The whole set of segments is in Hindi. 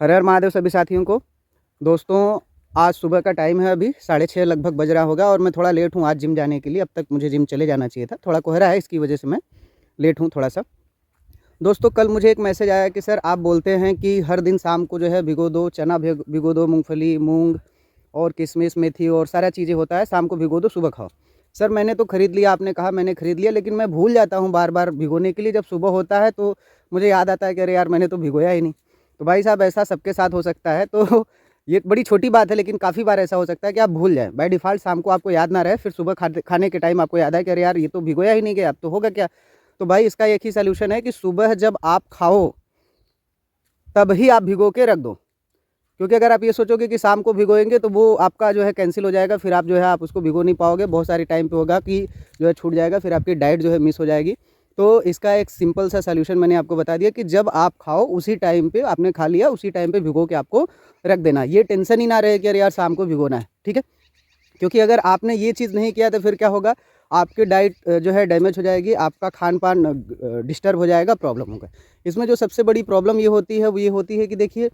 हर हर महादेव सभी साथियों को। दोस्तों, आज सुबह का टाइम है, अभी 6:30 लगभग बज रहा होगा और मैं थोड़ा लेट हूँ आज जिम जाने के लिए। अब तक मुझे जिम चले जाना चाहिए था, थोड़ा कोहरा है इसकी वजह से मैं लेट हूँ थोड़ा सा। दोस्तों, कल मुझे एक मैसेज आया कि सर आप बोलते हैं कि हर दिन शाम को जो है भिगो दो, चना भिगो दो, मूंगफली, मूंग और किशमिश, मेथी और सारा चीज़ें होता है, शाम को भिगो दो, सुबह खाओ। सर मैंने तो ख़रीद लिया, आपने कहा मैंने ख़रीद लिया, लेकिन मैं भूल जाता हूँ बार बार भिगोने के लिए। जब सुबह होता है तो मुझे याद आता है कि अरे यार मैंने तो भिगोया ही नहीं। तो भाई साहब, ऐसा सबके साथ हो सकता है। तो ये बड़ी छोटी बात है, लेकिन काफ़ी बार ऐसा हो सकता है कि आप भूल जाएँ। बाय डिफ़ॉल्ट शाम को आपको याद ना रहे, फिर सुबह खाने के टाइम आपको याद आए कि अरे यार ये तो भिगोया ही नहीं गया, अब तो होगा क्या। तो भाई इसका एक ही सलूशन है कि सुबह जब आप खाओ तब ही आप भिगो के रख दो। क्योंकि अगर आप ये सोचोगे कि शाम को भिगोएंगे तो वो आपका जो है कैंसिल हो जाएगा, फिर आप जो है आप उसको भिगो नहीं पाओगे। बहुत सारी टाइम पे होगा कि जो है छूट जाएगा, फिर आपकी डाइट जो है मिस हो जाएगी। तो इसका एक सिंपल सा सलूशन मैंने आपको बता दिया कि जब आप खाओ उसी टाइम पे, आपने खा लिया उसी टाइम पे भिगो के आपको रख देना। ये टेंशन ही ना रहे कि अरे यार शाम को भिगोना है, ठीक है। क्योंकि अगर आपने ये चीज़ नहीं किया तो फिर क्या होगा, आपकी डाइट जो है डैमेज हो जाएगी, आपका खान पान डिस्टर्ब हो जाएगा, प्रॉब्लम होगा। इसमें जो सबसे बड़ी प्रॉब्लम ये होती है वो ये होती है कि देखिए,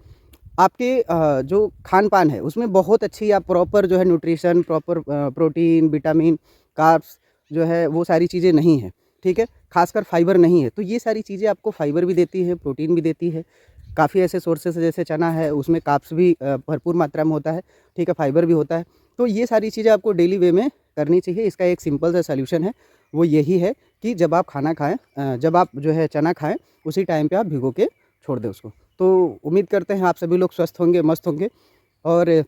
आपके जो खान-पान है उसमें बहुत अच्छी आप प्रॉपर जो है nutrition, proper protein, vitamin, carbs जो है वो सारी चीज़ें नहीं हैं, ठीक है? ख़ासकर फाइबर नहीं है। तो ये सारी चीज़ें आपको फाइबर भी देती है, प्रोटीन भी देती है। काफ़ी ऐसे सोर्सेस जैसे चना है, उसमें कार्ब्स भी भरपूर मात्रा में होता है, ठीक है? फाइबर भी होता है। तो ये सारी चीज़ें आपको डेली वे में करनी चाहिए। इसका एक सिंपल सा सॉल्यूशन है, वो यही है कि जब आप खाना खाएँ, जब आप जो है चना खाएँ, उसी टाइम पे आप भिगो के छोड़ दें उसको। तो उम्मीद करते हैं आप सभी लोग स्वस्थ होंगे, मस्त होंगे। और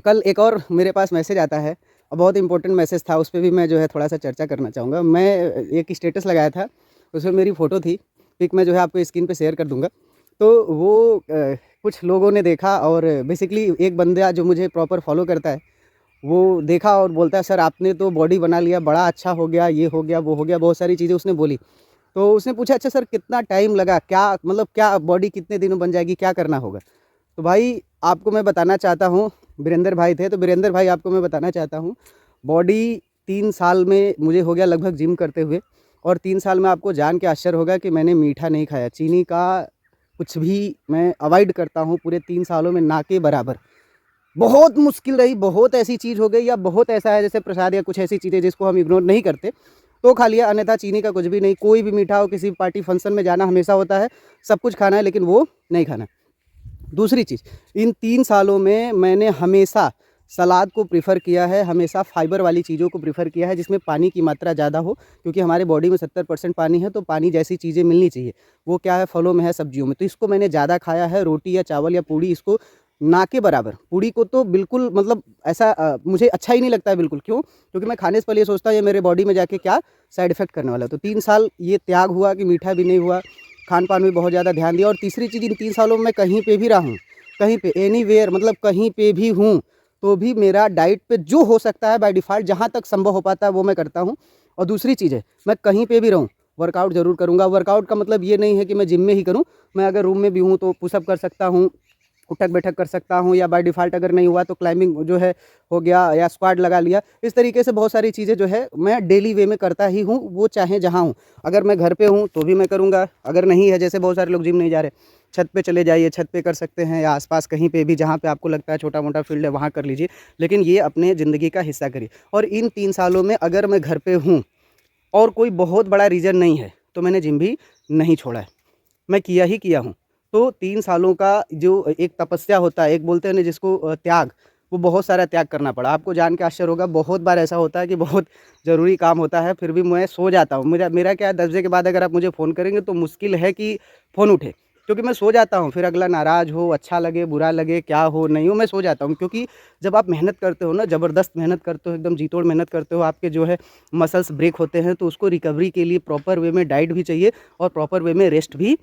कल एक और मेरे पास मैसेज आता है और बहुत इंपॉर्टेंट मैसेज था, उस पे भी मैं जो है थोड़ा-सा चर्चा करना चाहूँगा। मैं एक स्टेटस लगाया था, उसमें मेरी फ़ोटो थी, पिक मैं जो है आपको स्क्रीन पे शेयर कर दूँगा। तो वो कुछ लोगों ने देखा और बेसिकली एक बंदा जो मुझे प्रॉपर फ़ॉलो करता है, वो देखा और बोलता है, "सर आपने तो बॉडी बना लिया, बड़ा अच्छा हो गया, ये हो गया, वो हो गया।" बहुत सारी चीज़ें उसने बोली। तो उसने पूछा, "अच्छा सर कितना टाइम लगा? क्या मतलब क्या बॉडी कितने दिनों में बन जाएगी? क्या करना होगा?" तो भाई आपको मैं बताना चाहता हूँ, वीरेंद्र भाई थे, तो वीरेंद्र भाई आपको मैं बताना चाहता हूँ, बॉडी 3 साल में मुझे हो गया लगभग जिम करते हुए। और 3 साल में आपको जान के आश्चर्य होगा कि मैंने मीठा नहीं खाया, चीनी का कुछ भी मैं अवॉइड करता हूँ पूरे 3 सालों में, ना के बराबर। बहुत मुश्किल रही, बहुत ऐसी चीज़ हो गई या बहुत ऐसा है जैसे प्रसाद या कुछ ऐसी चीज़ें जिसको हम इग्नोर नहीं करते, तो खा लिया, अन्यथा चीनी का कुछ भी नहीं। कोई भी मीठा हो, किसी पार्टी फंक्शन में जाना हमेशा होता है, सब कुछ खाना है लेकिन वो नहीं खाना। दूसरी चीज़, इन 3 सालों में मैंने हमेशा सलाद को प्रेफ़र किया है, हमेशा फाइबर वाली चीज़ों को प्रेफ़र किया है जिसमें पानी की मात्रा ज़्यादा हो, क्योंकि हमारे बॉडी में 70% पानी है, तो पानी जैसी चीज़ें मिलनी चाहिए। वो क्या है, फलों में है, सब्जियों में। तो इसको मैंने ज़्यादा खाया है, रोटी या चावल या पूड़ी इसको ना के बराबर। पूड़ी को तो बिल्कुल मतलब ऐसा मुझे अच्छा ही नहीं लगता है बिल्कुल। क्यों? क्योंकि मैं खाने से पहले ये सोचता हूँ ये मेरे बॉडी में जाके क्या साइड इफ़ेक्ट करने वाला है। तो 3 साल ये त्याग हुआ कि मीठा भी नहीं हुआ, खान-पान में बहुत ज़्यादा ध्यान दिया। और तीसरी चीज़, इन 3 सालों में मैं कहीं पे भी रहा हूँ, कहीं पे एनीवेयर मतलब कहीं पे भी हूँ, तो भी मेरा डाइट पे जो हो सकता है बाय डिफ़ॉल्ट जहाँ तक संभव हो पाता है वो मैं करता हूँ। और दूसरी चीज़ है, मैं कहीं पे भी रहूँ, वर्कआउट ज़रूर करूँगा। वर्कआउट का मतलब ये नहीं है कि मैं जिम में ही करूँ, मैं अगर रूम में भी हूँ तो पुशअप कर सकता हूँ, उठक-बैठक कर सकता हूँ, या बाय डिफ़ॉल्ट अगर नहीं हुआ तो क्लाइंबिंग जो है हो गया, या स्क्वाट लगा लिया। इस तरीके से बहुत सारी चीज़ें जो है मैं डेली वे में करता ही हूँ, वो चाहे जहाँ हूँ। अगर मैं घर पे हूँ तो भी मैं करूँगा, अगर नहीं है, जैसे बहुत सारे लोग जिम नहीं जा रहे, छत पे चले जाइए, छत पे कर सकते हैं, या आस-पास कहीं पे भी जहाँ पे आपको लगता है छोटा-मोटा फील्ड है वहाँ कर लीजिए। लेकिन ये अपने ज़िंदगी का हिस्सा करिए। और इन 3 सालों में अगर मैं घर पे हूँ और कोई बहुत बड़ा रीज़न नहीं है, तो मैंने जिम भी नहीं छोड़ा है। मैं किया ही किया हूँ। तो 3 सालों का जो एक तपस्या होता है, एक बोलते हैं ना जिसको त्याग, वो बहुत सारा त्याग करना पड़ा। आपको जान के आश्चर्य होगा, बहुत बार ऐसा होता है कि बहुत ज़रूरी काम होता है, फिर भी मैं सो जाता हूँ। मेरा मेरा क्या है, 10 बजे के बाद अगर आप मुझे फ़ोन करेंगे तो मुश्किल है कि फ़ोन उठे, क्योंकि मैं सो जाता हूँ। फिर अगला नाराज़ हो, अच्छा लगे, बुरा लगे, क्या हो, नहीं हो, मैं सो जाता हूँ। क्योंकि जब आप मेहनत करते हो ना, ज़बरदस्त मेहनत करते हो, एकदम जी-तोड़ मेहनत करते हो, आपके जो है मसल्स ब्रेक होते हैं, तो उसको रिकवरी के लिए प्रॉपर वे में डाइट भी चाहिए और प्रॉपर वे में रेस्ट भी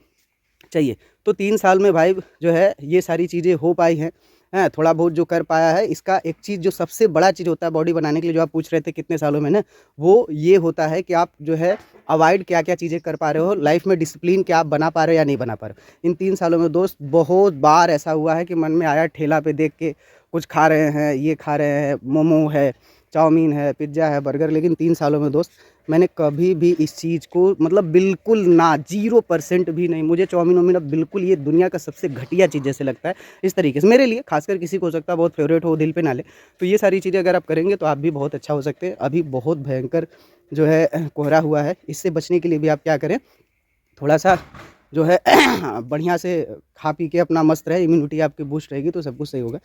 चाहिए। तो 3 साल में भाई जो है ये सारी चीज़ें हो पाई हैं, हैं? थोड़ा बहुत जो कर पाया है, इसका एक चीज़ जो सबसे बड़ा चीज़ होता है बॉडी बनाने के लिए, जो आप पूछ रहे थे कितने सालों में ना, वो ये होता है कि आप जो है अवॉइड क्या-क्या चीज़ें कर पा रहे हो, लाइफ़ में डिसिप्लिन क्या आप बना पा रहे हो या नहीं बना पा रहे हो। इन 3 सालों में दोस्त बहुत बार ऐसा हुआ है कि मन में आया ठेला पे देख के कुछ खा रहे हैं, ये खा रहे हैं, मोमो है, चाउमीन है, पिज़्ज़ा है, बर्गर, लेकिन 3 सालों में दोस्त मैंने कभी भी इस चीज़ को मतलब बिल्कुल ना 0% भी नहीं। मुझे चाउमीन अब बिल्कुल ये दुनिया का सबसे घटिया चीज़ जैसे लगता है इस तरीके से मेरे लिए, खासकर किसी को हो सकता है बहुत फेवरेट हो, दिल पे ना ले। तो ये सारी चीज़ें अगर आप करेंगे तो आप भी बहुत अच्छा हो सकते हैं। अभी बहुत भयंकर जो है कोहरा हुआ है, इससे बचने के लिए भी आप क्या करें, थोड़ा सा जो है बढ़िया से खा पी के अपना मस्त रहे, इम्यूनिटी आपकी बूस्ट रहेगी तो सब कुछ सही होगा।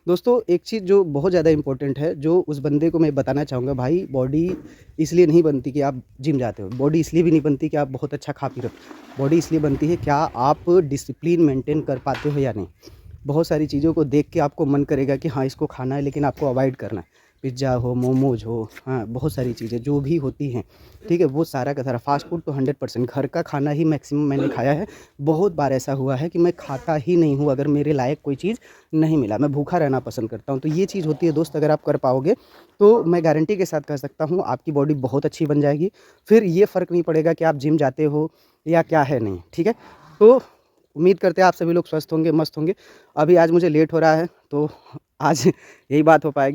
दोस्तों एक चीज़ जो बहुत ज़्यादा इंपॉर्टेंट है, जो उस बंदे को मैं बताना चाहूँगा, भाई बॉडी इसलिए नहीं बनती कि आप जिम जाते हो, बॉडी इसलिए भी नहीं बनती कि आप बहुत अच्छा खा पी रहे हो, बॉडी इसलिए बनती है क्या आप डिसिप्लिन मेंटेन कर पाते हो या नहीं। बहुत सारी चीज़ों को देख के आपको मन करेगा कि हाँ इसको खाना है, लेकिन आपको अवॉइड करना है। पिज़्ज़ा हो, मोमोज हो, हाँ बहुत सारी चीज़ें जो भी होती हैं, ठीक है, वो सारा का सारा फास्ट फूड तो 100% घर का खाना ही मैक्सिमम मैंने खाया है। बहुत बार ऐसा हुआ है कि मैं खाता ही नहीं हूँ अगर मेरे लायक कोई चीज़ नहीं मिला, मैं भूखा रहना पसंद करता हूँ। तो ये चीज़ होती है दोस्त, अगर आप कर पाओगे तो मैं गारंटी के साथ कह सकता हूँ आपकी बॉडी बहुत अच्छी बन जाएगी। फिर ये फ़र्क नहीं पड़ेगा कि आप जिम जाते हो या क्या है नहीं, ठीक है। तो उम्मीद करते हैं आप सभी लोग स्वस्थ होंगे, मस्त होंगे। अभी आज मुझे लेट हो रहा है तो आज यही बात हो पाएगी।